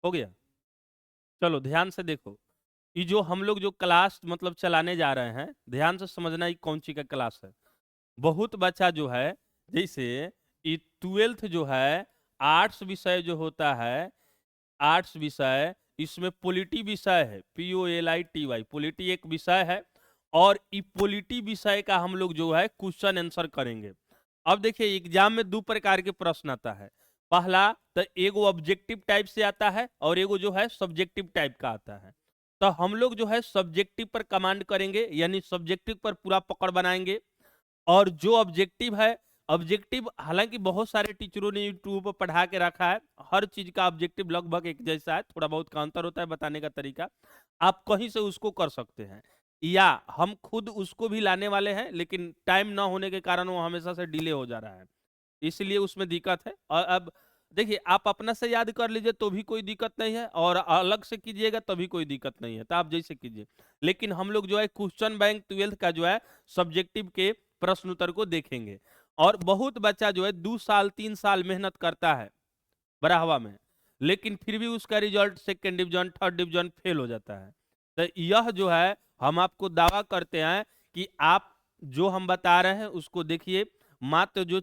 हो गया। चलो ध्यान से देखो, ये जो हम लोग जो क्लास मतलब चलाने जा रहे हैं, ध्यान से समझना ये कौन सी का क्लास है। बहुत बच्चा जो है, जैसे ये 12th जो है, आर्ट्स विषय जो होता है, आर्ट्स विषय, इसमें पॉलिटी विषय है, POLITY, पॉलिटी एक विषय है। और ये पॉलिटी विषय का हम लोग जो है क्वेश्चन आंसर करेंगे। अब देखिए एग्जाम में दो प्रकार के प्रश्न आता है। पहला तो एगो ऑब्जेक्टिव टाइप से आता है और एगो जो है सब्जेक्टिव टाइप का आता है। तो हम लोग जो है सब्जेक्टिव पर कमांड करेंगे, यानी सब्जेक्टिव पर पूरा पकड़ बनाएंगे। और जो ऑब्जेक्टिव है, ऑब्जेक्टिव हालांकि बहुत सारे टीचरों ने यूट्यूब पर पढ़ा के रखा है, हर चीज का ऑब्जेक्टिव लगभग एक जैसा है, थोड़ा बहुत का अंतर होता है बताने का तरीका। आप कहीं से उसको कर सकते हैं, या हम खुद उसको भी लाने वाले हैं, लेकिन टाइम ना होने के कारण वो हमेशा से डिले हो जा रहा है, इसलिए उसमें दिक्कत है। और अब देखिए आप अपना से याद कर लीजिए तो भी कोई दिक्कत नहीं है, और अलग से कीजिएगा तभी कोई दिक्कत नहीं है, तो आप जैसे कीजिए। लेकिन हम लोग जो है क्वेश्चन बैंक 12th का जो है सब्जेक्टिव के प्रश्न उत्तर को देखेंगे। और बहुत बच्चा जो है 2 साल 3 साल मेहनत करता है बराहवा में, लेकिन फिर भी उसका result second division third division fail हो जाता है। तो यह जो है हम आपको दावा करते हैं कि आप जो हम बता रहे हैं उसको देखिए, मात्र जो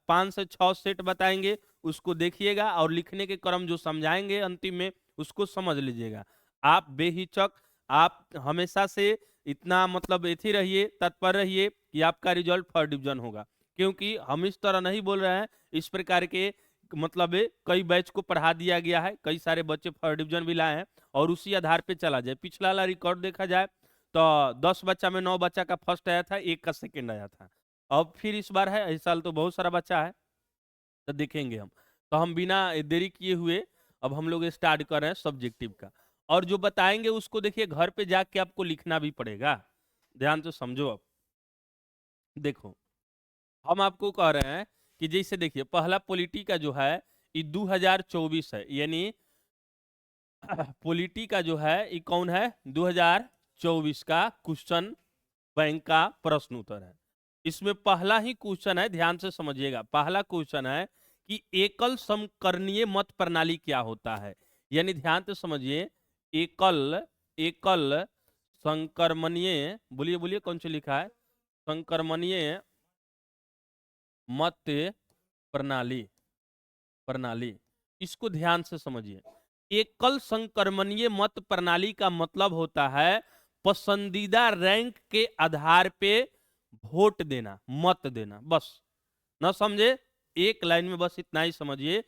5 से 6 सेट बताएंगे उसको देखिएगा, और लिखने के क्रम जो समझाएंगे अंतिम में उसको समझ लीजिएगा। आप बेहिचक, आप हमेशा से इतना मतलब एथी रहिए, तत्पर रहिए कि आपका रिजल्ट फर्स्ट डिवीजन होगा। क्योंकि हम इस तरह नहीं बोल रहे हैं, इस प्रकार के मतलब कई बैच को पढ़ा दिया गया है, कई सारे बच्चे फर्स्ट डिवीजन भी लाए हैं, और उसी आधार पे चला जाए। पिछला वाला रिकॉर्ड देखा जाए तो 10 बच्चा में 9 बच्चा का फर्स्ट आया था, एक का सेकंड आया था। अब फिर इस बार है, इस साल तो बहुत सारा बच्चा है, तो देखेंगे हम। तो हम बिना देरी किए हुए अब हम लोग स्टार्ट कर रहे हैं सब्जेक्टिव का। और जो बताएंगे उसको देखिए घर पे जाके आपको लिखना भी पड़ेगा, ध्यान से समझो। अब देखो हम आपको कह रहे हैं कि जैसे देखिए पहला पॉलिटी का जो है ये 2024 है, यानी पॉलिटी का जो है ये कौन है, 2024 का क्वेश्चन बैंक का प्रश्न उत्तर है। इसमें पहला ही क्वेश्चन है, ध्यान से समझिएगा, पहला क्वेश्चन है कि एकल समकरणीय मत प्रणाली क्या होता है। यानी ध्यान से समझिए, एकल एकल संक्रमणीय, बोलिए बोलिए कौन सा लिखा है, संक्रमणीय मत प्रणाली, प्रणाली, इसको ध्यान से समझिए। एकल संक्रमणीय मत प्रणाली का मतलब होता है पसंदीदा रैंक के आधार पे वोट देना, मत देना, बस। ना समझे, एक लाइन में बस इतना ही समझिए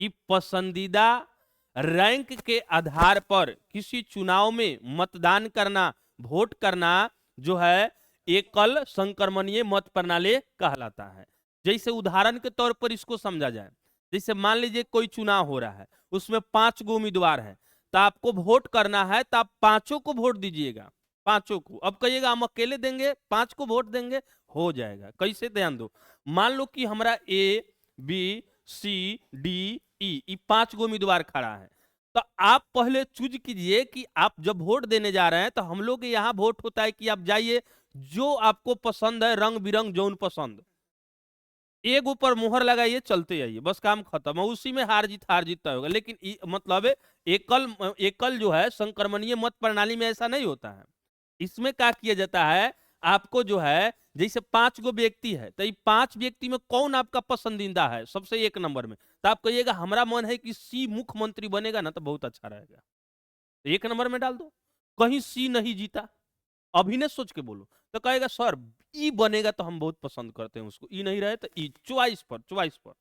कि पसंदीदा रैंक के आधार पर किसी चुनाव में मतदान करना, वोट करना जो है एकल संक्रमणीय मत प्रणाली कहलाता है। जैसे उदाहरण के तौर पर इसको समझा जाए, जैसे मान लीजिए कोई चुनाव हो रहा है, उसमें 5 गो उम्मीदवार हैं, तो आपको वोट करना है, तो आप पांचों को वोट दीजिएगा, पांचों को। अब कहिएगा हम अकेले देंगे, 5 को वोट देंगे, हो जाएगा। कैसे, ध्यान दो, मान लो कि हमारा ABCDE ये 5 गो उम्मीदवार खड़ा है, तो आप पहले चूज कीजिए कि आप जब वोट देने जा रहे हैं, तो हम लोग यहाँ वोट होता है कि आप जाइए, जो आपको पसंद है, रंग बिरंग जौन पसंद, एक ऊपर मुहर लगाइए, चलते आइए, बस काम खत्म है। उसी में हार जीत तय होगा। लेकिन मतलब एकल एकल जो है संक्रमणीय मत प्रणाली में ऐसा नहीं होता है। इसमें क्या किया जाता है, आपको जो है जैसे 5 गो व्यक्ति है, तो 5 व्यक्ति में कौन आपका पसंदीदा है सबसे एक नंबर में, तो आप कहिएगा हमारा मन है कि सी मुख्यमंत्री बनेगा ना, तो बहुत अच्छा रहेगा, तो एक नंबर में डाल दो। कहीं सी नहीं जीता, अभी ने सोच के बोलो, तो कहेगा सर ई बनेगा तो हम बहुत पसंद करते हैं उसको, ई नहीं रहे तो ई, चॉइस पर, चॉइस पर।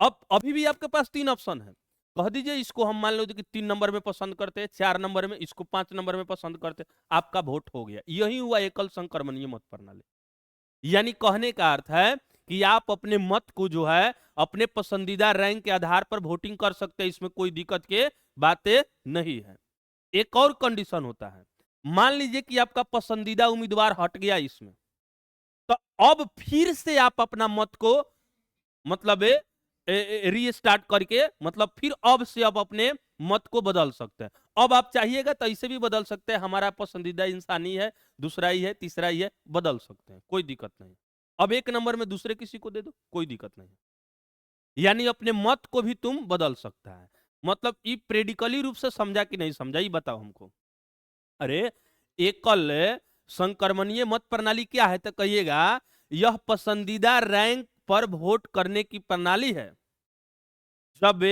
अब अभी भी आपके पास 3 ऑप्शन है, कह दीजिए इसको हम मान लो कि 3 नंबर में पसंद करते हैं, 4 नंबर में, इसको 5 नंबर में पसंद करते हैं, आपका वोट हो गया। यही हुआ एकल संक्रमणीय मत प्रणाली। यानी कहने का अर्थ है कि आप अपने मत को जो है अपने पसंदीदा रैंक के आधार पर वोटिंग कर सकते हैं, इसमें कोई दिक्कत के बातें नहीं है। एक और कंडीशन होता है, मान लीजिए कि आपका पसंदीदा उम्मीदवार हट गया इसमें, तो अब फिर से आप अपना मत को मतलब रीस्टार्ट करके, मतलब फिर अब से आप अपने मत को बदल सकते हैं। अब आप चाहिएगा तो ऐसे भी बदल सकते हैं, हमारा पसंदीदा इंसान ही है, दूसरा ही है, तीसरा ही है, बदल सकते हैं, कोई दिक्कत नहीं। अब 1 नंबर में दूसरे किसी को दे दो, कोई दिक्कत नहीं। यानी अपने मत को भी तुम बदल सकता है। मतलब ये प्रेडिकली रूप से समझा कि नहीं समझा, ये बताओ हमको। अरे एकल संक्रमणीय मत प्रणाली क्या है, तो कहिएगा यह पसंदीदा रैंक पर वोट करने की प्रणाली है। जब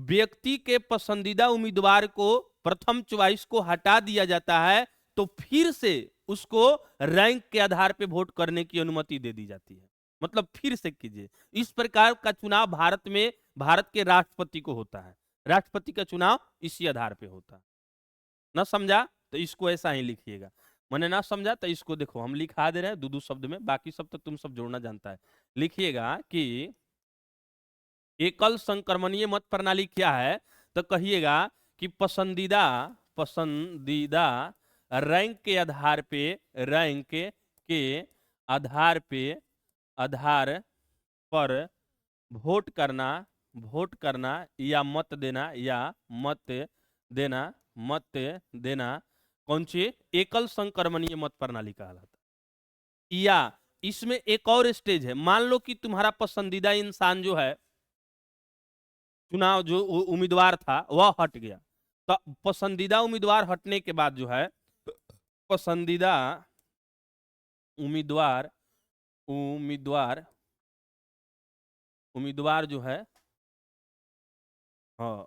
व्यक्ति के पसंदीदा उम्मीदवार को प्रथम चॉइस को हटा दिया जाता है तो फिर से उसको रैंक के आधार पर वोट करने की अनुमति दे दी जाती है। मतलब फिर से कीजिए, इस प्रकार का चुनाव भारत में भारत के राष्ट्रपति को होता है। राष्ट्रपति का चुनाव इसी आधार पे होता है। ना समझा तो इसको ऐसा ही लिखिएगा। मैंने ना समझा तो इसको देखो हम लिखा दे रहे हैं दो शब्द में, बाकी सब तो तुम सब जोड़ना जानता है। लिखिएगा कि एकल संक्रमणीय मत प्रणाली क्या है, तो कहिएगा कि पसंदीदा पसंदीदा रैंक के आधार पे, रैंक के आधार पे, आधार पर वोट करना, वोट करना या मत देना, या मत देना, मत देना कौन सी एकल संक्रमणीय मत प्रणाली कहलाता है। या इसमें एक और स्टेज है, मान लो कि तुम्हारा पसंदीदा इंसान जो है, चुनाव जो उम्मीदवार था वह हट गया, तो पसंदीदा उम्मीदवार हटने के बाद जो है पसंदीदा उम्मीदवार उम्मीदवार उम्मीदवार जो है, हाँ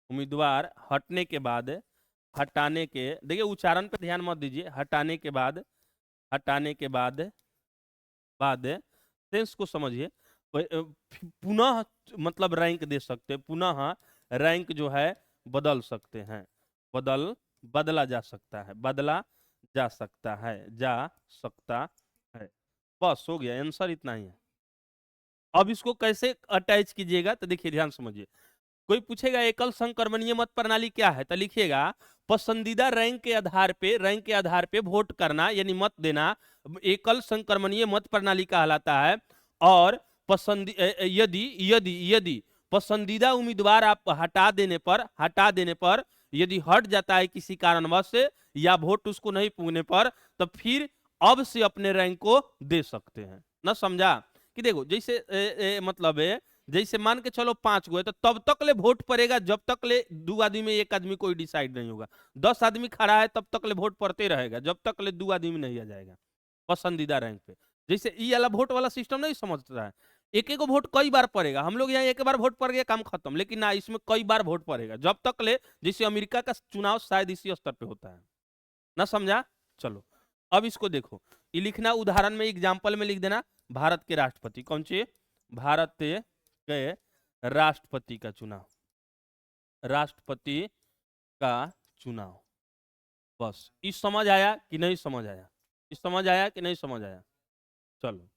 उम्मीदवार हटने के बाद, हटाने के, देखिए उच्चारण पे ध्यान मत दीजिए, हटाने के बाद, हटाने के बाद, बाद सेंस को समझिए, पुनः मतलब रैंक दे सकते हैं, पुनः रैंक जो है बदल सकते हैं, बदला जा सकता है, बदला जा सकता है, जा सकता है। बस हो गया, आंसर इतना ही है। अब इसको कैसे अटैच कीजिएगा तो देखिए ध्यान समझिए। कोई पूछेगा एकल संक्रमणीय मत प्रणाली क्या है, तो लिखिएगा पसंदीदा रैंक के आधार पे, रैंक के आधार पे वोट करना यानी मत देना एकल संक्रमणीय मत प्रणाली कहलाता है। और यदि यदि यदि पसंदीदा उम्मीदवार आप हटा देने पर यदि हट जाता है किसी कारणवश से, या वोट उसको नहीं पुगने पर, तो फिर अब से अपने रैंक को दे सकते हैं। ना समझा कि देखो जैसे मतलब जैसे मान के चलो 5 गो है तो तब तक ले वोट पड़ेगा जब तक ले 2 आदमी में 1 आदमी कोई डिसाइड नहीं होगा। 10 आदमी खड़ा है तब तक ले वोट पड़ते रहेगा जब तक ले 2 आदमी नहीं आ जाएगा पसंदीदा रैंक पे। जैसे ई वाला वोट वाला सिस्टम नहीं समझता है, एक एक वोट कई बार पड़ेगा। हम लोग यहाँ एक बार वोट पड़ गया काम खत्म, लेकिन ना इसमें कई बार वोट पड़ेगा जब तक ले, जैसे अमेरिका का चुनाव शायद इसी स्तर पे होता है। ना समझा? चलो अब इसको देखो, ये लिखना उदाहरण में एग्जाम्पल में लिख देना भारत के राष्ट्रपति कौन सी, भारत के राष्ट्रपति का चुनाव, राष्ट्रपति का चुनाव। बस इस समझ आया कि नहीं समझ आया, इस समझ आया कि नहीं समझ आया। चलो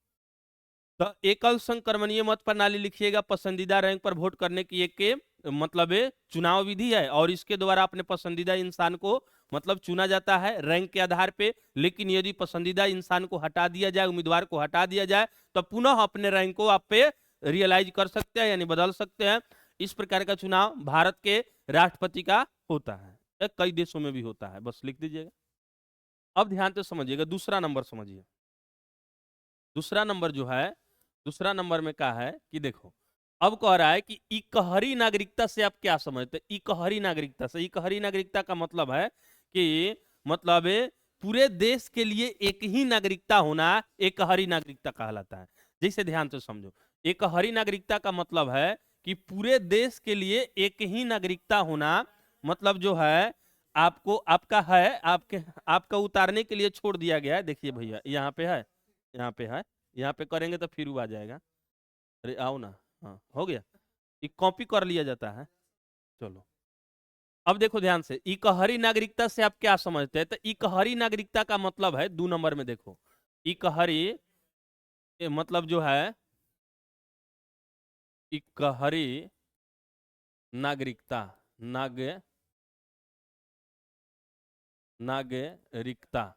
तो एकल संक्रमणीय मत प्रणाली लिखिएगा पसंदीदा रैंक पर वोट करने की एक के मतलब चुनाव विधि है, और इसके द्वारा अपने पसंदीदा इंसान को मतलब चुना जाता है रैंक के आधार पे। लेकिन यदि पसंदीदा इंसान को हटा दिया जाए, उम्मीदवार को हटा दिया जाए, तो पुनः अपने रैंक को आप पे रियलाइज कर सकते हैं यानी बदल सकते हैं। इस प्रकार का चुनाव भारत के राष्ट्रपति का होता है, कई देशों में भी होता है, बस लिख दीजिएगा। अब ध्यान से समझिएगा, दूसरा नंबर समझिए। दूसरा नंबर जो है, दूसरा नंबर में क्या है कि देखो अब कह रहा है कि इकहरी नागरिकता से आप क्या समझते हैं। इकहरी नागरिकता से, इकहरी नागरिकता का मतलब है कि मतलब पूरे देश के लिए एक ही नागरिकता होना एकहरी नागरिकता कहलाता है। जैसे ध्यान से समझो, एकहरी नागरिकता का मतलब है कि पूरे देश के लिए एक ही नागरिकता होना, मतलब जो है आपको आपका है, आपके आपका उतारने के लिए छोड़ दिया गया है। देखिए भैया यहाँ पे है, यहाँ पे है, यहाँ पे करेंगे तो फिर वो आ जाएगा। अरे आओ ना, हाँ हो गया, ये कॉपी कर लिया जाता है। चलो अब देखो ध्यान से, इकहरी नागरिकता से आप क्या समझते हैं, तो इकहरी नागरिकता का मतलब है 2 नंबर में देखो, इकहरी मतलब जो है इकहरी नागरिकता, नागरिकता,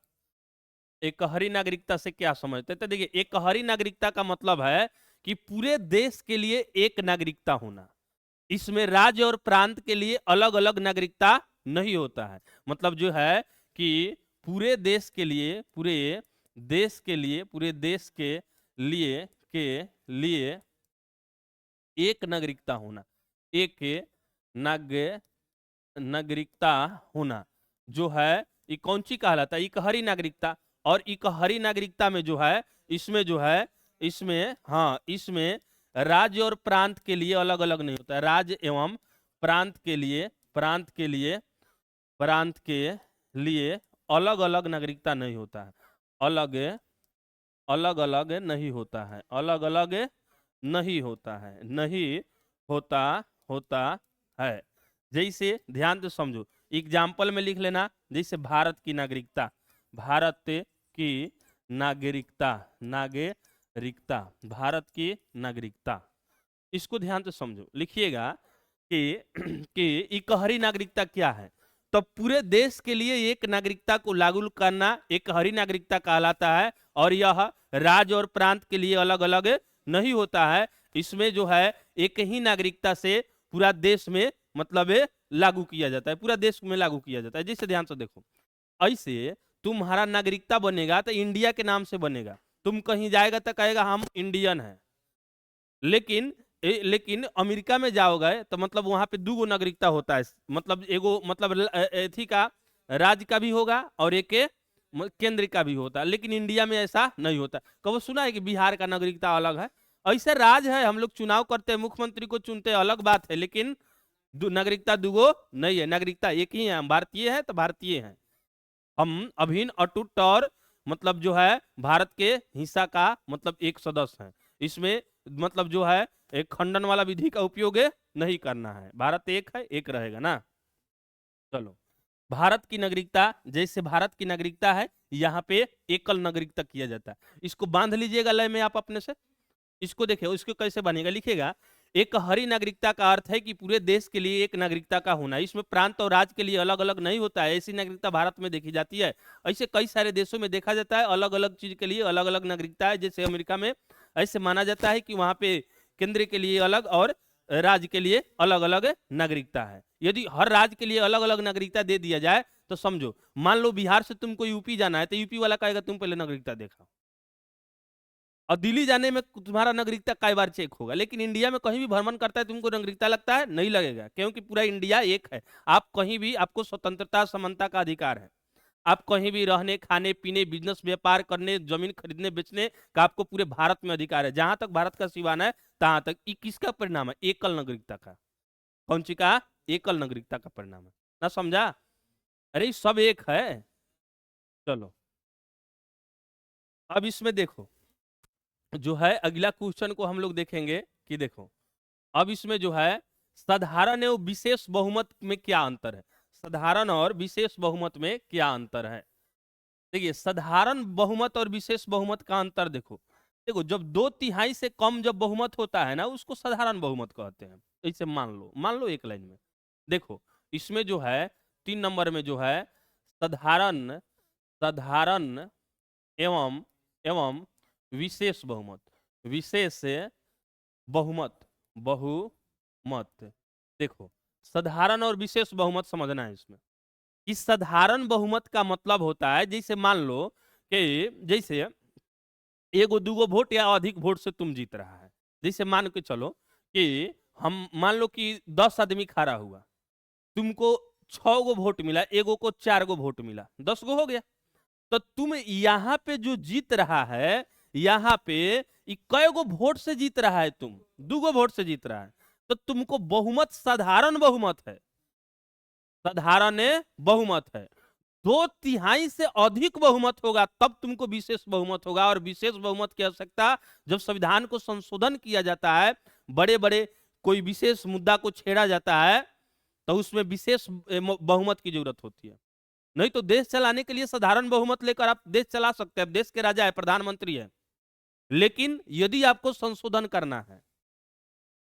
एकहरी नागरिकता से क्या समझते हैं, तो देखिए एकहरी नागरिकता का मतलब है कि पूरे देश के लिए एक नागरिकता होना। इसमें राज्य और प्रांत के लिए अलग अलग नागरिकता नहीं होता है। मतलब जो है कि पूरे देश के लिए, पूरे देश के लिए, पूरे देश के लिए एक नागरिकता होना, एक नाग नागरिकता होना जो है ये कौन सी कहलाता है? इकहरी नागरिकता। और इकहरी नागरिकता में जो है इसमें जो है इसमें हाँ इसमें राज्य और प्रांत के लिए अलग अलग नहीं होता है। राज्य एवं प्रांत के लिए प्रांत के लिए अलग अलग नागरिकता नहीं होता है। अलग अलग अलग नहीं होता है, अलग अलग नहीं होता है, नहीं होता होता है। जैसे ध्यान से समझो, एग्जाम्पल में लिख लेना, जैसे भारत की नागरिकता, भारत की नागरिकता, नागरिकता, भारत की नागरिकता, इसको ध्यान से समझो। लिखिएगा कि कि इकहरी नागरिकता क्या है। तो पूरे देश के लिए एक नागरिकता को लागू करना इकहरी नागरिकता कहलाता है, और यह राज्य और प्रांत के लिए अलग अलग नहीं होता है। इसमें जो है एक ही नागरिकता से पूरा देश में मतलब लागू किया जाता है, पूरा देश में लागू किया जाता है। जैसे ध्यान से देखो, ऐसे तुम्हारा नागरिकता बनेगा तो इंडिया के नाम से बनेगा, तुम कहीं जाएगा तो कहेगा हम इंडियन हैं। लेकिन अमेरिका में जाओगे तो मतलब वहां पे दो नागरिकता होता है, मतलब एगो मतलब एथी का राज्य का भी होगा और एक केंद्र का भी होता है। लेकिन इंडिया में ऐसा नहीं होता। कभी सुना है कि बिहार का नागरिकता अलग है? ऐसे राज है, हम लोग चुनाव करते हैं, मुख्यमंत्री को चुनते हैं, अलग बात है, लेकिन नागरिकता दुगो नहीं है, नागरिकता एक ही है। हम भारतीय हैं तो भारतीय हैं, हम अभिन्न अटूट और मतलब जो है भारत के हिस्सा का मतलब एक सदस्य है। इसमें मतलब जो है एक खंडन वाला विधि का उपयोग नहीं करना है। भारत एक है, एक रहेगा ना। चलो, भारत की नागरिकता, जैसे भारत की नागरिकता है यहाँ पे एकल नागरिकता किया जाता है। इसको बांध लीजिएगा लय में आप अपने से, इसको देखिए इसको कैसे बनेगा। लिखेगा एक हरी नागरिकता का अर्थ है कि पूरे देश के लिए एक नागरिकता का होना, इसमें प्रांत और राज्य के लिए अलग अलग नहीं होता है। ऐसी नागरिकता भारत में देखी जाती है, ऐसे कई सारे देशों में देखा जाता है, अलग अलग चीज के लिए अलग अलग नागरिकता है। जैसे अमेरिका में ऐसे माना जाता है कि वहां पे केंद्र के लिए अलग और राज्य के लिए अलग अलग नागरिकता है। यदि हर राज्य के लिए अलग अलग नागरिकता दे दिया जाए तो समझो, मान लो बिहार से तुमको यूपी जाना है तो यूपी वाला कहेगा तुम पहले नागरिकता देखा, और दिल्ली जाने में तुम्हारा नागरिकता कई बार चेक होगा। लेकिन इंडिया में कहीं भी भ्रमण करता है तुमको नागरिकता लगता है? नहीं लगेगा, क्योंकि पूरा इंडिया एक है। आप कहीं भी, आपको स्वतंत्रता समानता का अधिकार है। आप कहीं भी रहने, खाने पीने, बिजनेस व्यापार करने, जमीन खरीदने बेचने का आपको पूरे भारत में अधिकार है। जहां तक भारत का सीमाना है तहां तक। ये किसका परिणाम है? एकल नागरिकता का। कौन सी का? एकल नागरिकता का परिणाम है ना, समझा? अरे सब एक है। चलो अब इसमें देखो जो है अगला क्वेश्चन को हम लोग देखेंगे कि देखो अब इसमें जो है साधारण एवं विशेष बहुमत में क्या अंतर है। साधारण और विशेष बहुमत में क्या अंतर है? देखिए साधारण बहुमत और विशेष बहुमत का अंतर देखो। देखो जब 2/3 से कम जब बहुमत होता है ना उसको साधारण बहुमत कहते हैं। इसे मान लो एक लाइन में देखो, इसमें जो है 3 नंबर में जो है साधारण साधारण एवं एवं विशेष बहुमत, विशेष बहुमत, बहुमत। देखो साधारण और विशेष बहुमत समझना है इसमें। इस साधारण बहुमत का मतलब होता है जैसे मान लो कि जैसे एगो दूगो वोट या अधिक वोट से तुम जीत रहा है। जैसे मान के चलो कि हम मान लो कि 10 आदमी खड़ा हुआ, तुमको 6 गो वोट मिला, एगो को 4 गो वोट मिला, 10 गो हो गया। तो तुम यहाँ पे जो जीत रहा है, यहाँ पे कई गो वोट से जीत रहा है? तुम 2 गो वोट से जीत रहा है। तो तुमको बहुमत साधारण बहुमत है, साधारण बहुमत है। 2/3 से अधिक बहुमत होगा तब तुमको विशेष बहुमत होगा। और विशेष बहुमत की आवश्यकता जब संविधान को संशोधन किया जाता है, बड़े बड़े कोई विशेष मुद्दा को छेड़ा जाता है, तो उसमें विशेष बहुमत की जरूरत होती है। नहीं तो देश चलाने के लिए साधारण बहुमत लेकर आप देश चला सकते हैं, देश के राजा है, प्रधानमंत्री है। लेकिन यदि आपको संशोधन करना है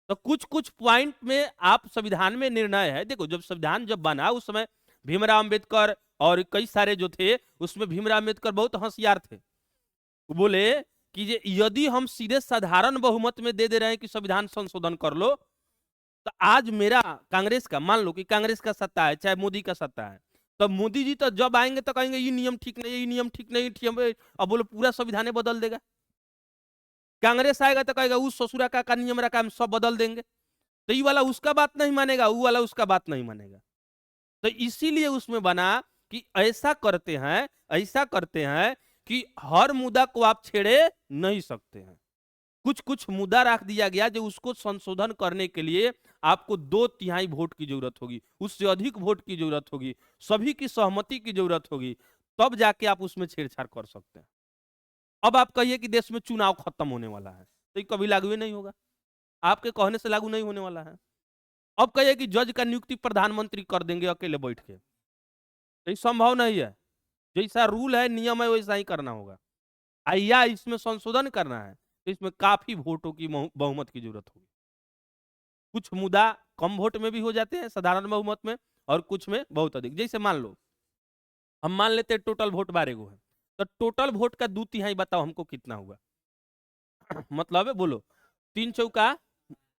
तो कुछ कुछ पॉइंट में आप संविधान में निर्णय है। देखो जब संविधान जब बना उस समय भीमराव अंबेडकर और कई सारे जो थे उसमें भीमराव अंबेडकर बहुत होशियार थे। वो बोले कि यदि हम सीधे साधारण बहुमत में दे रहे हैं कि संविधान संशोधन कर लो, तो आज मेरा कांग्रेस का, मान लो कि कांग्रेस का सत्ता है चाहे मोदी का सत्ता है, तो मोदी जी तो जब आएंगे तो कहेंगे ये नियम ठीक नहीं, ये नियम ठीक नहीं, ठीक। अब बोलो पूरा संविधान बदल देगा। कांग्रेस आएगा तो कहेगा उस ससुरा का नियम रखा हम सब बदल देंगे, तो ये वाला उसका बात नहीं मानेगा, वो वाला उसका बात नहीं मानेगा। तो इसीलिए उसमें बना कि ऐसा करते हैं कि हर मुद्दा को आप छेड़े नहीं सकते हैं। कुछ कुछ मुद्दा रख दिया गया जो उसको संशोधन करने के लिए आपको 2/3 वोट की जरूरत होगी, उससे अधिक वोट की जरूरत होगी, सभी की सहमति की जरूरत होगी, तब जाके आप उसमें छेड़छाड़ कर सकते हैं। अब आप कहिए कि देश में चुनाव खत्म होने वाला है, तो ये कभी लागू ही नहीं होगा, आपके कहने से लागू नहीं होने वाला है। अब कहिए कि जज का नियुक्ति प्रधानमंत्री कर देंगे अकेले बैठ के, तो ये संभव नहीं है। जैसा रूल है, नियम है, वैसा ही करना होगा। या इसमें संशोधन करना है तो इसमें काफी वोटों की बहुमत की जरूरत होगी। कुछ मुद्दा कम वोट में भी हो जाते हैं साधारण बहुमत में, और कुछ में बहुत अधिक। जैसे मान लो हम मान लेते हैं टोटल वोट 12 गो है, तो टोटल वोट का 2/3 बताओ हमको कितना हुआ। मतलब बोलो, 3 चौका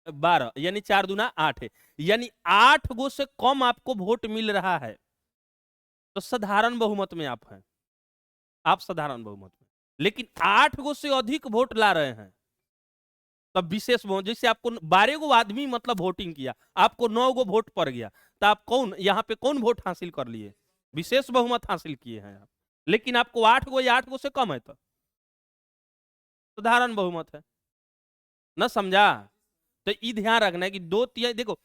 12 यानी 4 दूना 8 है, यानी 8 गो से कम आपको वोट मिल रहा है, तो साधारण बहुमत में आप हैं, आप साधारण बहुमत में। लेकिन 8 गो से अधिक वोट ला रहे हैं तब विशेष बहुमत। जैसे आपको 12 गो आदमी मतलब वोटिंग किया, आपको 9 गो वोट पड़ गया, तो आप कौन यहाँ पे कौन वोट हासिल कर लिए, विशेष बहुमत हासिल किए हैं आप। लेकिन आपको 8 गो या 8 गो से कम है तो साधारण बहुमत है ना, समझा। तो ये ध्यान रखना है कि 2/3 देखो,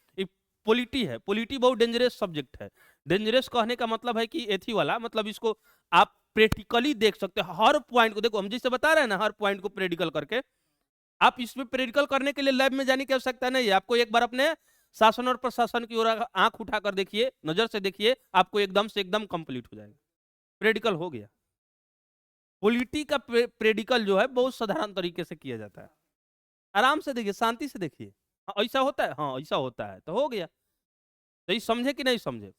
पॉलिटी है, पॉलिटी बहुत डेंजरस सब्जेक्ट है। डेंजरस कहने का मतलब है कि एथी वाला, मतलब इसको आप प्रैक्टिकली देख सकते हो, हर पॉइंट को देखो, हम जैसे बता रहे हैं ना, हर पॉइंट को प्रैक्टिकल करके। आप इसमें प्रैक्टिकल करने के लिए लैब में जाने की आवश्यकता नहीं है, आपको एक बार अपने शासन और प्रशासन की ओर आंख उठाकर देखिए, नजर से देखिए, आपको एकदम से एकदम कंप्लीट हो जाएगा, प्रैक्टिकल हो गया। पॉलिटी का प्रैक्टिकल जो है बहुत साधारण तरीके से किया जाता है, आराम से देखिए, शांति से देखिए। हाँ, ऐसा होता है, हाँ ऐसा होता है, तो हो गया। तो ये समझे कि नहीं समझे।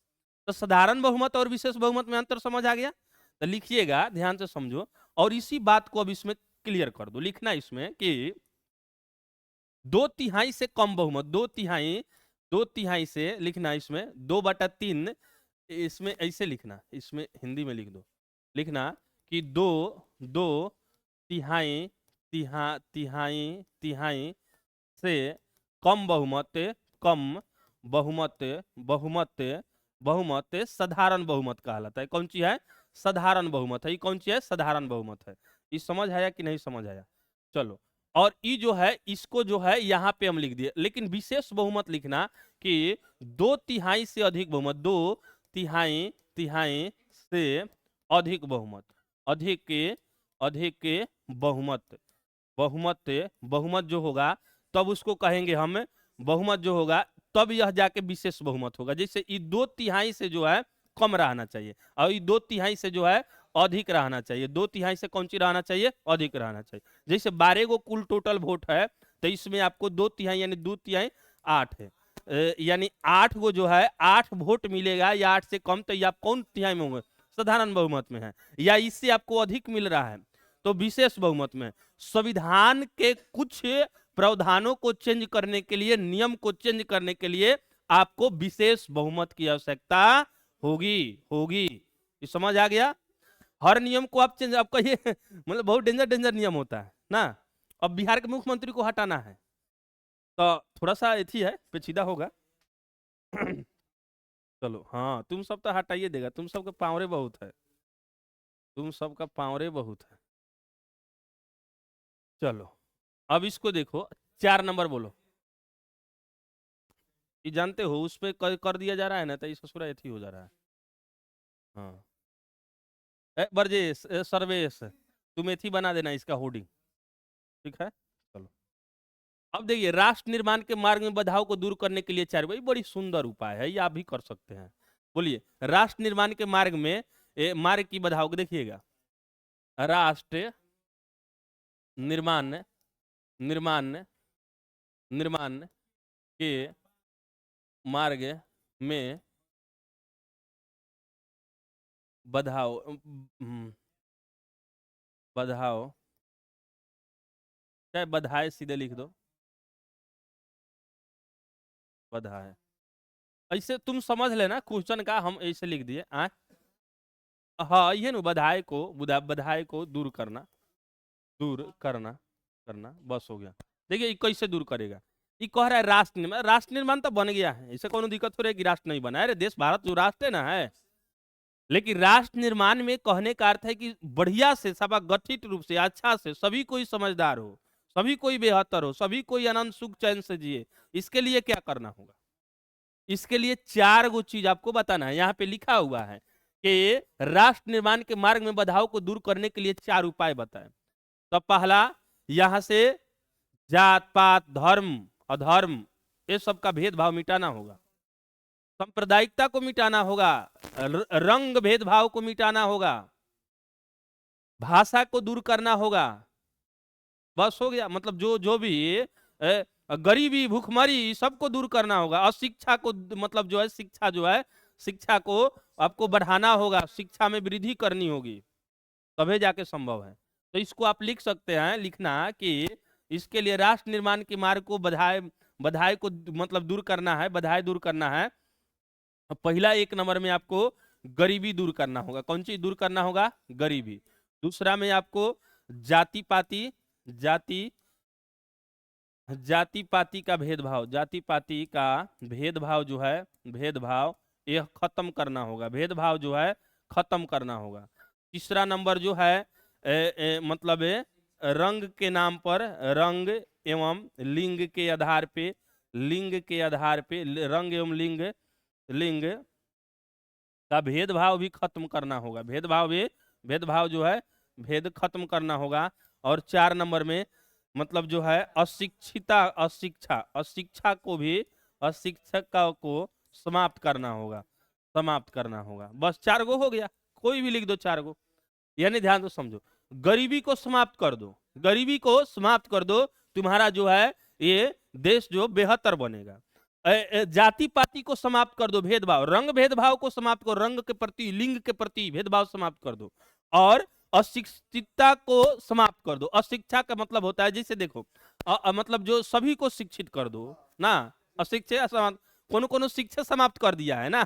तो साधारण बहुमत और विशेष बहुमत में अंतर समझ आ गया। तो लिखिएगा, ध्यान से समझो, और इसी बात को अब इसमें क्लियर कर दो। लिखना इसमें कि 2/3 से कम बहुमत, 2/3 से लिखना, इसमें 2/3, इसमें ऐसे लिखना, इसमें हिंदी में लिख दो, लिखना कि दो तिहाई तिहाई तिहाई से कम बहुमत, कम बहुमत बहुमत बहुमत साधारण बहुमत कहलाता है। कौन सी है, साधारण बहुमत है। ये कौन सी है, साधारण बहुमत है। ये समझ आया कि नहीं समझ आया। चलो, और ये जो है इसको जो है यहाँ पे हम लिख दिए, लेकिन विशेष बहुमत लिखना कि 2/3 से अधिक बहुमत, 2/3 से अधिक बहुमत, अधिक अधिक बहुमत, बहुमत बहुमत जो होगा तब उसको कहेंगे हम, बहुमत जो होगा तब यह जाके विशेष बहुमत होगा। जैसे ये 2/3 से जो है कम रहना चाहिए, और ये 2/3 से जो है अधिक रहना चाहिए। 2/3 से कौन सी रहना चाहिए, अधिक रहना चाहिए। जैसे 12 गो कुल टोटल वोट है, तो इसमें आपको 2/3 यानी 2/3 8 है, यानी 8 गो जो है 8 वोट मिलेगा, या 8 से कम, तो ये आप कौन तिहाई में होंगे, साधारण बहुमत में है। या इससे आपको अधिक मिल रहा है तो विशेष बहुमत में। संविधान के कुछ प्रावधानों को चेंज करने के लिए, नियम को चेंज करने के लिए आपको विशेष बहुमत की आवश्यकता होगी होगी ये समझ आ गया। हर नियम को आप चेंज, आप कहिए मतलब बहुत डेंजर डेंजर नियम होता है ना। अब बिहार के मुख्यमंत्री को हटाना है तो थोड़ा सा एथी है, पेचीदा होगा। चलो, हाँ तुम सब तो हटाइए देगा, तुम सबका पावरे बहुत है, तुम सबका पावरे बहुत है। चलो, अब इसको देखो, 4 नंबर बोलो। ये जानते हो उस पे कर दिया जा रहा है ना, तो ये ससुरा एथी हो जा रहा है। हाँ, बरजेश, सर्वेश, तुम एथी बना देना इसका होर्डिंग, ठीक है। चलो, अब देखिए, राष्ट्र निर्माण के मार्ग में बाधाओं को दूर करने के लिए 4, वही बड़ी सुंदर उपाय है, ये आप भी कर सकते हैं। बोलिए, राष्ट्र निर्माण के मार्ग में मार्ग की बाधाओं को देखिएगा। राष्ट्र निर्माण निर्माण निर्माण के मार्ग में बाधाओं, बाधाओं, चाहे बाधाएं सीधे लिख दो, बाधाएं, ऐसे तुम समझ लेना, क्वेश्चन का हम ऐसे लिख दिए हाँ, ये ना, बाधाएं को दूर करना, दूर करना। करना, बस हो गया। देखिए ये कैसे दूर करेगा, ये कह रहा है राष्ट्र निर्माण तो बन गया है, इससे कोनो दिक्कत हो रही है कि राष्ट्र नहीं बना है? अरे देश भारत जो राष्ट्र है ना है, लेकिन राष्ट्र निर्माण में कहने का अर्थ है कि बढ़िया से सभा गठित रूप से अच्छा से सभी कोई समझदार हो, सभी कोई बेहतर हो, सभी कोई आनंद सुख चैन से जिए। इसके लिए क्या करना होगा? इसके लिए 4 गो चीज आपको बताना है। यहाँ पे लिखा हुआ है कि राष्ट्र निर्माण के मार्ग में बाधाओं को दूर करने के लिए 4 उपाय बताए। तो पहला, यहां से जात पात धर्म अधर्म ये सब का भेदभाव मिटाना होगा, सांप्रदायिकता को मिटाना होगा, रंग भेदभाव को मिटाना होगा, भाषा को दूर करना होगा। बस हो गया। मतलब जो जो भी गरीबी भूखमरी सबको दूर करना होगा। अशिक्षा को मतलब जो है शिक्षा को आपको बढ़ाना होगा, शिक्षा में वृद्धि करनी होगी, तभी जाके संभव है। तो इसको आप लिख सकते हैं, लिखना कि इसके लिए राष्ट्र निर्माण के मार्ग को बधाई को मतलब दूर करना है, बधाई दूर करना है। पहला 1 नंबर में आपको गरीबी दूर करना होगा। कौन चीज दूर करना होगा? गरीबी। दूसरा में आपको जाति पाति का भेदभाव, जाति पाति का भेदभाव जो है, भेदभाव यह खत्म करना होगा, भेदभाव जो है खत्म करना होगा। तीसरा नंबर जो है मतलब रंग के नाम पर, रंग एवं लिंग के आधार पे, रंग एवं लिंग का भेदभाव भी खत्म करना होगा। भेदभाव जो है भेद खत्म करना होगा। और 4 नंबर में मतलब जो है अशिक्षा को समाप्त करना होगा। बस 4 गो हो गया, कोई भी लिख दो 4 गो। यानी ध्यान तो समझो, गरीबी को समाप्त कर दो, गरीबी को समाप्त कर दो, तुम्हारा जो है ये देश जो बेहतर बनेगा। जाति पाति को समाप्त कर दो, भेदभाव, रंग भेदभाव को समाप्त करो, रंग के प्रति लिंग के प्रति भेदभाव समाप्त कर दो। और अशिक्षितता को समाप्त कर दो। अशिक्षा का मतलब होता है जैसे देखो मतलब जो सभी को शिक्षित कर दो ना, अशिक्षित कोनो शिक्षा समाप्त कर दिया है ना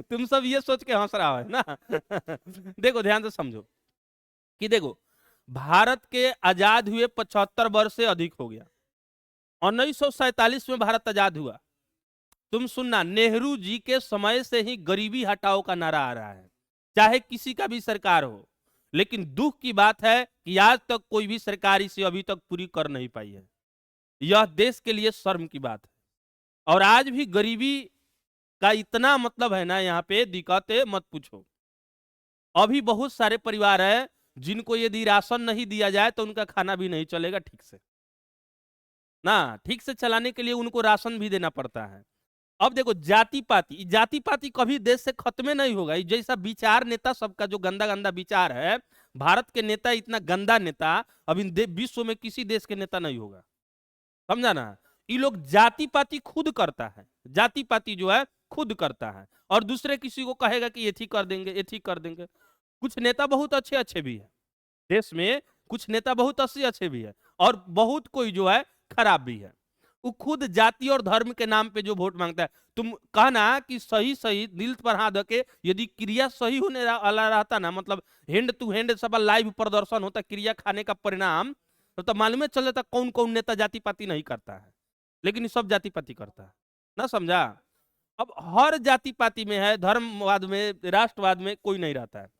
तुम सब ये सोच के हंस रहा है ना देखो ध्यान से समझो कि देखो भारत के आजाद हुए 75 वर्ष से अधिक हो गया। 1947 में भारत आजाद हुआ। तुम सुनना, नेहरू जी के समय से ही गरीबी हटाओ का नारा आ रहा है, चाहे किसी का भी सरकार हो। लेकिन दुख की बात है कि आज तक कोई भी सरकार इसे अभी तक पूरी कर नहीं पाई है। यह देश के लिए शर्म की बात है। और आज भी गरीबी का इतना मतलब है ना, यहाँ पे दिक्कतें मत पूछो। अभी बहुत सारे परिवार है जिनको यदि राशन नहीं दिया जाए तो उनका खाना भी नहीं चलेगा ठीक से ना, ठीक से चलाने के लिए उनको राशन भी देना पड़ता है। अब देखो जाति पाति कभी देश से खत्म नहीं होगा। जैसा विचार नेता सबका जो गंदा गंदा विचार है, भारत के नेता इतना गंदा नेता अभी विश्व में किसी देश के नेता नहीं होगा, समझा ना। ये लोग जाति पाति खुद करता है, जाति पाति जो है खुद करता है, और दूसरे किसी को कहेगा कि ये ठीक कर देंगे, ये ठीक कर देंगे। कुछ नेता बहुत अच्छे अच्छे भी है देश में, कुछ नेता बहुत अच्छे भी है, और बहुत कोई जो है खराब भी है। वो खुद जाति और धर्म के नाम पे जो वोट मांगता है। तुम कहना कि सही सही दिल पर हाथ रखे, यदि क्रिया सही होने वाला रहता ना, मतलब हैंड टू हैंड सब लाइव प्रदर्शन होता क्रिया खाने का परिणाम, तो मालूम चल जाता कौन कौन नेता जाति पाति नहीं करता है, लेकिन सब जाति पाति करता है ना, समझा। अब हर जाति पाति में है, धर्मवाद में राष्ट्रवाद में कोई नहीं रहता है।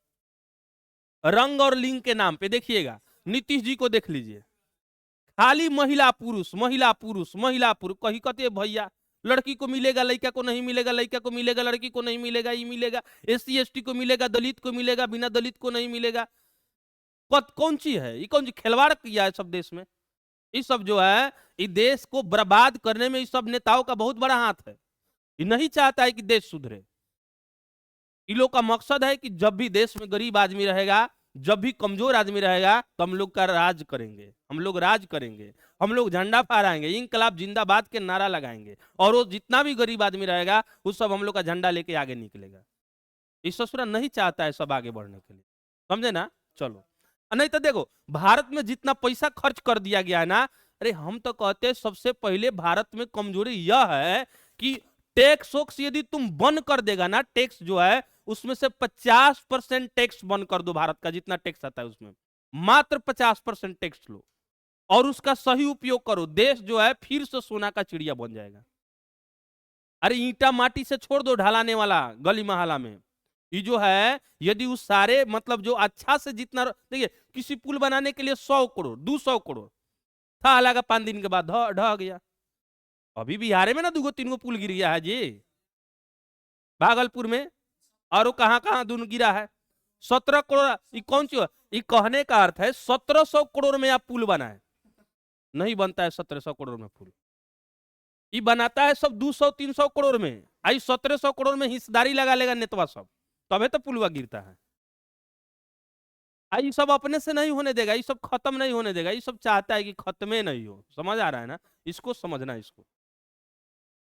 रंग और लिंग के नाम पे देखिएगा, नीतीश जी को देख लीजिए, खाली महिला पुरुष कही कहते भैया लड़की को मिलेगा लड़का को नहीं मिलेगा, लड़का को मिलेगा लड़की को नहीं मिलेगा, ये मिलेगा SC ST को मिलेगा, दलित को मिलेगा, बिना दलित को नहीं मिलेगा। कौन सी है ये, कौन सी खिलवाड़ किया है सब देश में। ये सब जो है ये देश को बर्बाद करने में इस सब नेताओं का बहुत बड़ा हाथ है। ये नहीं चाहता है कि देश सुधरे। इन लोग का मकसद है कि जब भी देश में गरीब आदमी रहेगा, जब भी कमजोर आदमी रहेगा, तो हम लोग का राज करेंगे, हम लोग राज करेंगे, हम लोग झंडा फहराएंगे, इंकलाब जिंदाबाद के नारा लगाएंगे, और वो जितना भी गरीब आदमी रहेगा उस सब हम लोग का झंडा लेके आगे निकलेगा। इस ससुरा नहीं चाहता है सब आगे बढ़ने के लिए, समझे ना। चलो, नहीं तो देखो भारत में जितना पैसा खर्च कर दिया गया है ना, अरे हम तो कहते हैं सबसे पहले भारत में कमजोरी यह है कि टैक्स यदि तुम बंद कर देगा ना, टैक्स जो है उसमें से 50% टैक्स बंद कर दो, भारत का जितना टैक्स आता है उसमें मात्र 50% टैक्स लो और उसका सही उपयोग करो, देश जो है फिर से सोना का चिड़िया बन जाएगा। अरे ईंटा माटी से छोड़ दो ढलाने वाला गली मोहल्ला में, ये जो है यदि उस सारे मतलब जो अच्छा से जितना, देखिए किसी पुल बनाने के लिए 100 करोड़ 200 करोड़ था, लगा 5 दिन के बाद ढह गया। अभी बिहार में ना 2-3 पुल गिर गया है जी, भागलपुर में, और वो कहां कहां दून गिरा है। 17 करोड़, ये कौन सी, ये कहने का अर्थ है 1700 करोड़ में आप पुल बनाए, नहीं बनता है 1700 करोड़ में पुल, ये बनाता है सब 200-300 करोड़ में। आई 1700 करोड़ में हिस्सेदारी लगा लेगा नेतवा सब, तबे तो पुलवा गिरता है। आई सब अपने से नहीं होने देगा, ये सब खत्म नहीं होने देगा, ये सब चाहता है कि खत्म नहीं हो, समझ आ रहा है ना, इसको समझना। इसको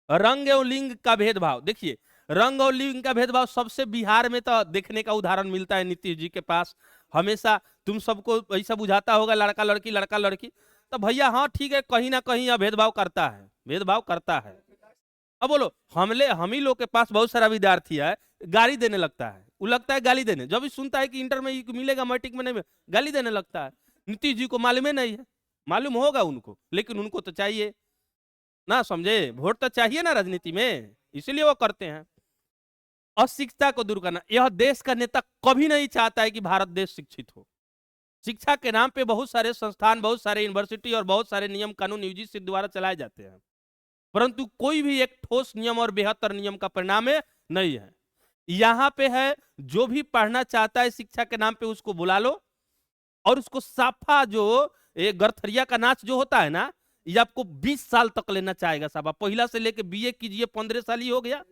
रंग और लिंग का भेदभाव देखिए, रंग और लिंग का भेदभाव सबसे बिहार में तो देखने का उदाहरण मिलता है नीतीश जी के पास। हमेशा तुम सबको ऐसा बुझाता होगा लड़का लड़की लड़का लड़की, तो भैया हाँ ठीक है, कहीं ना कहीं यह भेदभाव करता है, भेदभाव करता है। अब बोलो हम ही लोग के पास बहुत सारा विद्यार्थी है, गाली देने लगता है, वो लगता है गाली देने, जब भी सुनता है कि इंटर में मिलेगा मैट्रिक में नहीं, गाली देने लगता है। नीतीश जी को मालूम ही नहीं है, मालूम होगा उनको, लेकिन उनको तो चाहिए ना, समझे, वोट तो चाहिए ना राजनीति में, इसीलिए वो करते हैं। अशिक्षिता को दूर करना, यह देश का नेता कभी नहीं चाहता है कि भारत देश शिक्षित हो। शिक्षा के नाम पे बहुत सारे संस्थान, बहुत सारे यूनिवर्सिटी और बहुत सारे नियम कानून यूजीसी द्वारा चलाए जाते हैं, परंतु कोई भी एक ठोस नियम और बेहतर नियम का परिणाम नहीं है। यहां पे है जो भी पढ़ना चाहता है शिक्षा के नाम पे उसको बुला लो, और उसको साफा जो गरथरिया का नाच जो होता है ना, ये आपको 20 साल तक लेना चाहेगा साहब। आप पहला से लेके बीए कीजिए, 15 साल ही हो गया,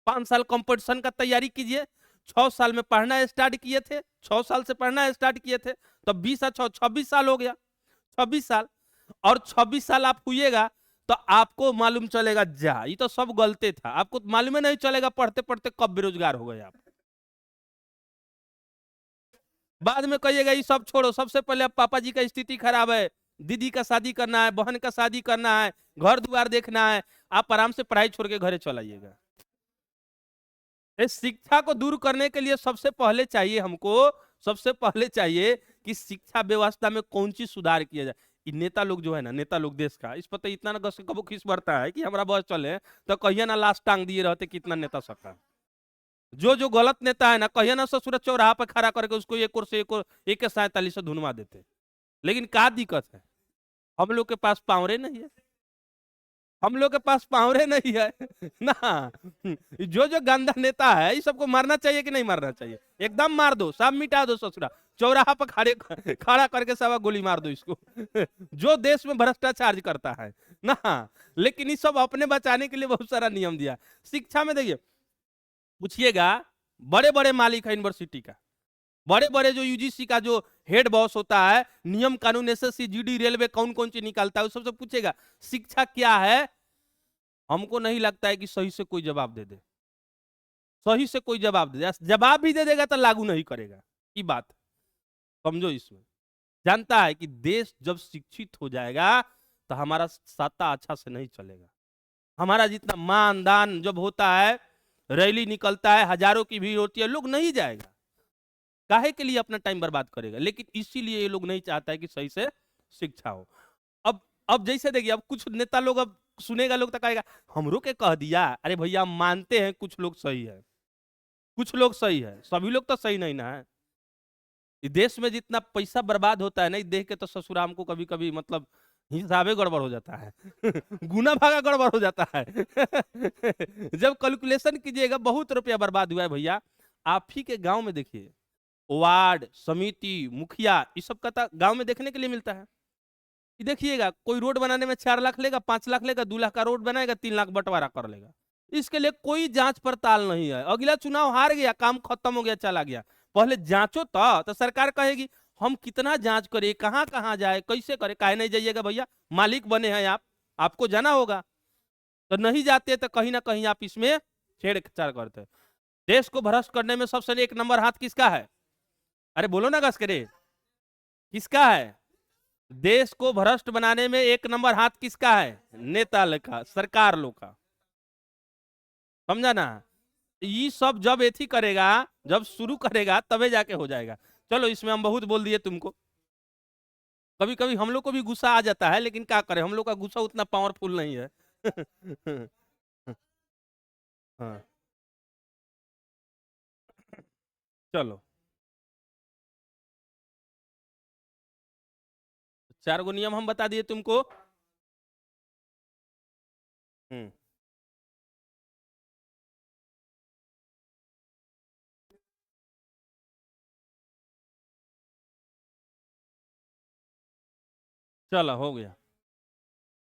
5 साल कंपटीशन का तैयारी कीजिए, 6 साल में पढ़ना स्टार्ट किए थे, 6 साल से पढ़ना स्टार्ट किए थे, तो 26 साल हो गया, 26 साल, और 26 साल आप हुएगा तो आपको मालूम चलेगा, जा ये तो सब गलते था, आपको मालूम ही नहीं चलेगा पढ़ते पढ़ते कब बेरोजगार हो गए आप। बाद में कहिएगा ये सब छोड़ो, सबसे पहले अब पापा जी का स्थिति खराब है, दीदी का शादी करना है, बहन का शादी करना है, घर द्वार देखना है, आप आराम से पढ़ाई छोड़ के घरे चल आइएगा। इस शिक्षा को दूर करने के लिए सबसे पहले चाहिए हमको, सबसे पहले चाहिए कि शिक्षा व्यवस्था में कौन सी सुधार किया जाए। नेता लोग जो है ना, नेता लोग देश का, इस पर तो इतना ना कबो खीस बढ़ता है कि हमारा बस चले तो कहिए ना लास्ट टांग दिए रहते कितना नेता सबका। जो गलत नेता है ना, कहिए ना ससुर चौराहा पर खड़ा करके उसको एक और से एक और 147 से धुनवा देते। लेकिन क्या दिक्कत है, हम लोग के पास पावरे नहीं है, हम लोग के पास पावरे नहीं है ना। जो गंदा नेता है इस सबको मारना चाहिए कि नहीं मारना चाहिए, एकदम मार दो, सब मिटा दो ससुरा, चौराहा पर खड़ा करके सब गोली मार दो इसको जो देश में भ्रष्टाचार करता है ना। लेकिन इस सब अपने बचाने के लिए बहुत सारा नियम दिया। शिक्षा में देखिए, पूछिएगा बड़े बड़े मालिक है यूनिवर्सिटी का, बड़े बड़े जो यूजीसी का जो हेड बॉस होता है, नियम कानून एसएससी जीडी रेलवे कौन कौन सी निकालता है, सबसे पूछेगा शिक्षा क्या है, हमको नहीं लगता है कि सही से कोई जवाब दे दे, सही से कोई जवाब दे दे, जवाब भी दे देगा तो लागू नहीं करेगा, ये बात समझो। इसमें जानता है कि देश जब शिक्षित हो जाएगा तो हमारा सत्ता अच्छा से नहीं चलेगा, हमारा जितना मान दान जब होता है, रैली निकलता है, हजारों की भीड़ होती है, लोग नहीं जाएगा, काहे के लिए अपना टाइम बर्बाद करेगा। लेकिन इसीलिए ये लोग नहीं चाहता है कि सही से शिक्षा हो। अब जैसे देखिए, अब कुछ नेता लोग अब सुनेगा लोग तो कहेगा हमरो के कह दिया, अरे भैया हम मानते हैं कुछ लोग सही है, कुछ लोग सही है, सभी लोग तो सही नहीं ना है। देश में जितना पैसा बर्बाद होता है ना, देख के तो ससुराम को कभी कभी मतलब हिसाबे गड़बड़ हो जाता है गुना भागा गड़बड़ हो जाता है जब कैलकुलेशन कीजिएगा बहुत रुपया बर्बाद हुआ है भैया। आप ही के गांव में देखिए, वार्ड समिति मुखिया, ये सब का गांव में देखने के लिए मिलता है। देखिएगा कोई रोड बनाने में 4 लाख लेगा, 5 लाख लेगा, 2 लाख का रोड बनाएगा, 3 लाख बंटवारा कर लेगा, इसके लिए कोई जांच पड़ताल नहीं है। अगला चुनाव हार गया, काम खत्म हो गया, चला गया, पहले जांचो तो सरकार कहेगी हम कितना जांच करें, कहां कहां जाए, कैसे करें, काहे नहीं जाइएगा भैया, मालिक बने हैं आप, आपको जाना होगा, तो नहीं जाते तो कहीं ना कहीं आप इसमें छेड़छाड़ करते हैं। देश को भ्रष्ट करने में सबसे 1 नंबर हाथ किसका है, अरे बोलो ना गस करे, किसका है? देश को भ्रष्ट बनाने में 1 नंबर हाथ किसका है? नेता लोग का, सरकार लोग का, समझा ना। ये सब जब एथी करेगा, जब शुरू करेगा तबे जाके हो जाएगा। चलो इसमें हम बहुत बोल दिए तुमको, कभी कभी हम लोग को भी गुस्सा आ जाता है, लेकिन क्या करें, हम लोग का गुस्सा उतना पावरफुल नहीं है। हाँ, चलो, 4 गो नियम हम बता दिए तुमको। हम्म। चलो, हो गया।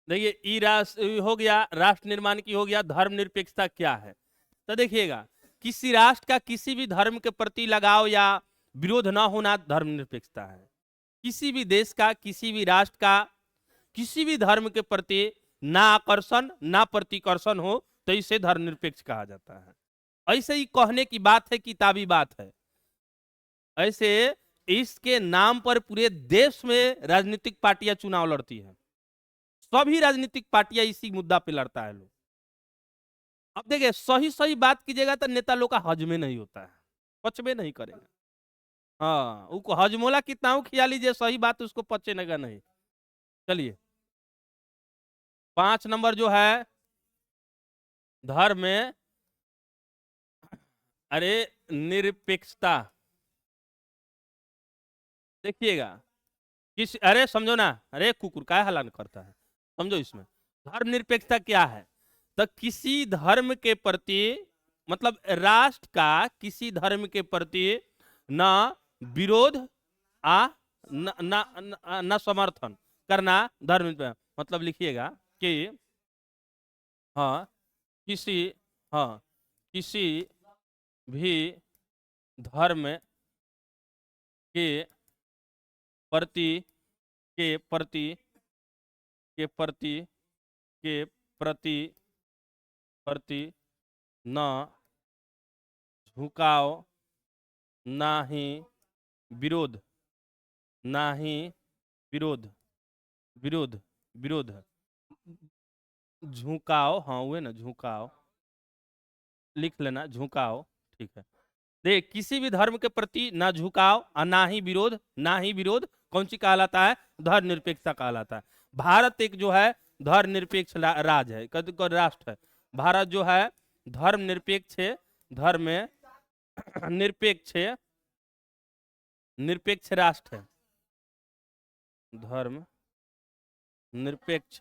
देखिए, ई राष्ट्र हो गया, राष्ट्र निर्माण की हो गया, धर्मनिरपेक्षता क्या है। तो देखिएगा, किसी राष्ट्र का किसी भी धर्म के प्रति लगाव या विरोध ना होना धर्मनिरपेक्षता है। किसी भी देश का, किसी भी राष्ट्र का किसी भी धर्म के प्रति ना आकर्षण ना प्रतिकर्षण हो, तो इसे धर्मनिरपेक्ष कहा जाता है। ऐसे ही कहने की बात है, किताबी बात है। ऐसे इसके नाम पर पूरे देश में राजनीतिक पार्टियां चुनाव लड़ती हैं। सभी राजनीतिक पार्टियां इसी मुद्दा पे लड़ता है लोग। अब देखिए, सही सही बात कीजिएगा तो नेता लोग का हजमे नहीं होता है, पचबे नहीं करेगा। हाँ, उसको हजमोला कितना हो खिया लीजिए, सही बात उसको पचेगा नहीं। चलिए, 5 नंबर जो है, धर्म में, अरे, निरपेक्षता। देखिएगा, किस, अरे समझो ना, अरे कुकुर का हलान करता है, समझो इसमें धर्मनिरपेक्षता क्या है। तो किसी धर्म के प्रति, मतलब राष्ट्र का किसी धर्म के प्रति ना विरोध आ न समर्थन करना धर्म, मतलब लिखिएगा कि, हाँ, किसी, हाँ, किसी भी धर्म के प्रति के प्रति के प्रति के प्रति प्रति न झुकाव, ना ही विरोध, ना ही विरोध, विरोध, विरोध, झुकाव, हाँ हुए ना, झुकाव लिख लेना, झुकाव, ठीक है। देख, किसी भी धर्म के प्रति ना झुकाव और ना ही विरोध, ना ही विरोध कौन सी कहलाता है, धर्मनिरपेक्षता कहलाता है। भारत एक जो है धर्मनिरपेक्ष राज है, राष्ट्र है। भारत जो है धर्मनिरपेक्ष है, धर्म निरपेक्ष निरपेक्ष राष्ट्र है, धर्म निरपेक्ष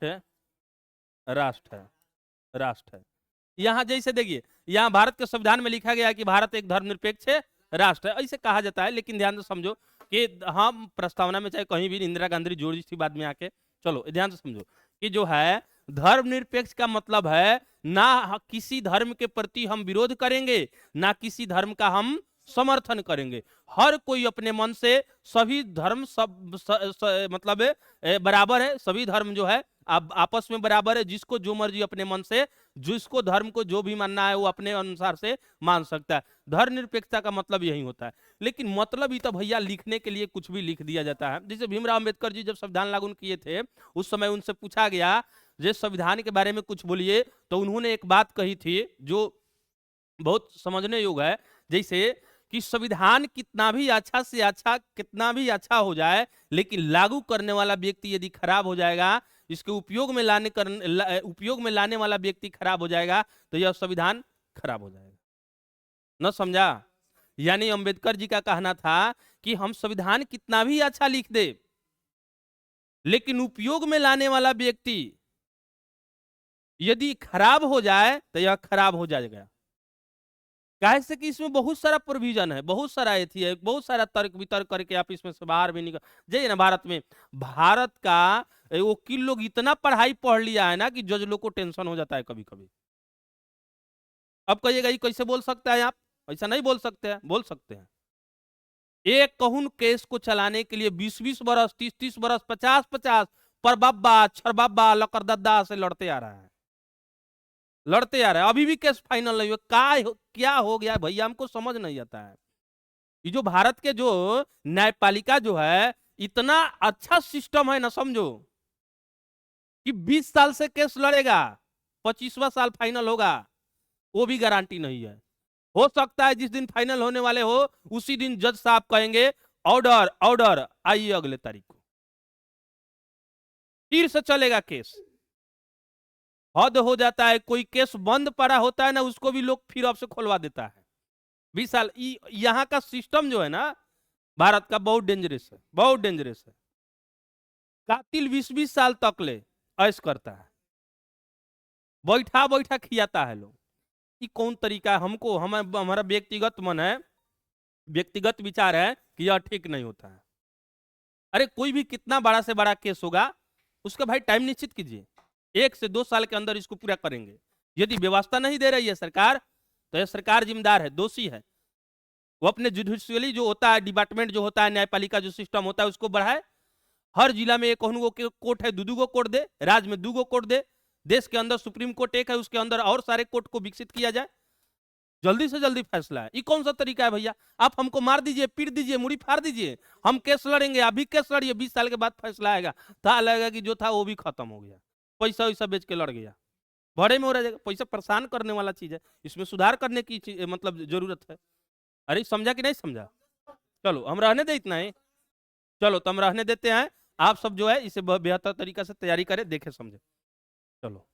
राष्ट्र है, राष्ट्र है। यहाँ जैसे देखिए, यहाँ भारत के संविधान में लिखा गया है कि भारत एक धर्मनिरपेक्ष राष्ट्र है, ऐसे कहा जाता है। लेकिन ध्यान से समझो कि हम प्रस्तावना में चाहे कहीं भी इंदिरा गांधी जोड़ दी थी बाद में आके, चलो ध्यान से समझो कि जो है धर्मनिरपेक्ष का मतलब है ना किसी धर्म के प्रति हम विरोध करेंगे, ना किसी धर्म का हम समर्थन करेंगे। हर कोई अपने मन से, सभी धर्म मतलब बराबर है, सभी धर्म जो है आपस में बराबर है। जिसको जो मर्जी अपने मन से, जिसको धर्म को जो भी मानना है वो अपने अनुसार से मान सकता है। धर्मनिरपेक्षता का मतलब यही होता है। लेकिन मतलब ही तो भैया लिखने के लिए कुछ भी लिख दिया जाता है। जैसे भीमराव अंबेडकर जी जब संविधान लागू किए थे, उस समय उनसे पूछा गया जे संविधान के बारे में कुछ बोलिए, तो उन्होंने एक बात कही थी जो बहुत समझने योग्य है। जैसे कि संविधान कितना भी अच्छा से अच्छा, कितना भी अच्छा हो जाए, लेकिन लागू करने वाला व्यक्ति यदि खराब हो जाएगा, इसके उपयोग में लाने वाला व्यक्ति खराब हो जाएगा, तो यह संविधान खराब हो जाएगा। न समझा? यानी अंबेडकर जी का कहना था कि हम संविधान कितना भी अच्छा लिख दे, लेकिन उपयोग में लाने वाला व्यक्ति यदि खराब हो जाए तो यह खराब हो जाएगा। काहे से कि इसमें बहुत सारा प्रोविजन है, बहुत सारा एथी है, बहुत सारा तर्क वितर्क करके आप इसमें से बाहर भी निकल जाइए ना। भारत में, भारत का वकील लोग इतना पढ़ाई पढ़ लिया है ना कि जज लोग को टेंशन हो जाता है कभी कभी। अब कहिएगा ये कैसे बोल सकता है आप, ऐसा नहीं बोल सकते हैं। बोल सकते हैं। एक कहून केस को चलाने के लिए 20-20 बरस, 30-30 बरस, 50-50 पर बब्बा छरबब्बा लकड़दद्दा से लड़ते आ रहा है, लड़ते आ रहा है। अभी भी केस फाइनल नहीं हुआ। क्या हो गया भैया, हमको समझ नहीं आता है। ये जो भारत के जो न्यायपालिका जो है, इतना अच्छा सिस्टम है ना, समझो कि 20 साल से केस लड़ेगा, 25वां साल फाइनल होगा, वो भी गारंटी नहीं है। हो सकता है जिस दिन फाइनल होने वाले हो उसी दिन जज साहब कहेंगे ऑर्डर ऑर्डर, आइए अगले तारीख को। फिर से चलेगा केस। हद हो जाता है, कोई केस बंद पड़ा होता है ना, उसको भी लोग फिर आपसे खोलवा देता है। 20 साल। यहाँ का सिस्टम जो है ना भारत का, बहुत डेंजरस है, बहुत डेंजरस है। कातिल 20-20 साल तक ले ऐश करता है, बैठा बैठा खियाता है लोग। ये कौन तरीका है? हमको हमारा व्यक्तिगत मन है, व्यक्तिगत विचार है कि यह ठीक नहीं होता है। अरे कोई भी कितना बड़ा से बड़ा केस होगा, उसका भाई टाइम निश्चित कीजिए, 1 से 2 साल के अंदर इसको पूरा करेंगे। यदि व्यवस्था नहीं दे रही है सरकार, तो यह सरकार जिम्मेदार है, दोषी है। वो अपने जुडिशियली जो होता है, डिपार्टमेंट जो होता है, न्यायपालिका जो सिस्टम होता है, उसको बढ़ाए। हर जिला में एक कोर्ट है, 2-2 कोर्ट दे, राज्य में 2 कोर्ट दे, देश के अंदर सुप्रीम कोर्ट एक है, उसके अंदर और सारे कोर्ट को विकसित किया जाए। जल्दी से जल्दी फैसला है। ये कौन सा तरीका है भैया? आप हमको मार दीजिए, पीट दीजिए, मुड़ी फाड़ दीजिए, हम केस लड़ेंगे, अभी केस लड़िए, 20 साल के बाद फैसला आएगा, था लगेगा कि जो था वो भी खत्म हो गया, पैसा वैसा बेच के लड़ गया, बड़े में हो रह जाएगा। पैसा परेशान करने वाला चीज है, इसमें सुधार करने की मतलब जरूरत है। अरे समझा कि नहीं समझा? चलो हम रहने दे इतना ही। चलो तो हम रहने देते हैं। आप सब जो है इसे बेहतर तरीका से तैयारी करें, देखे समझे। चलो।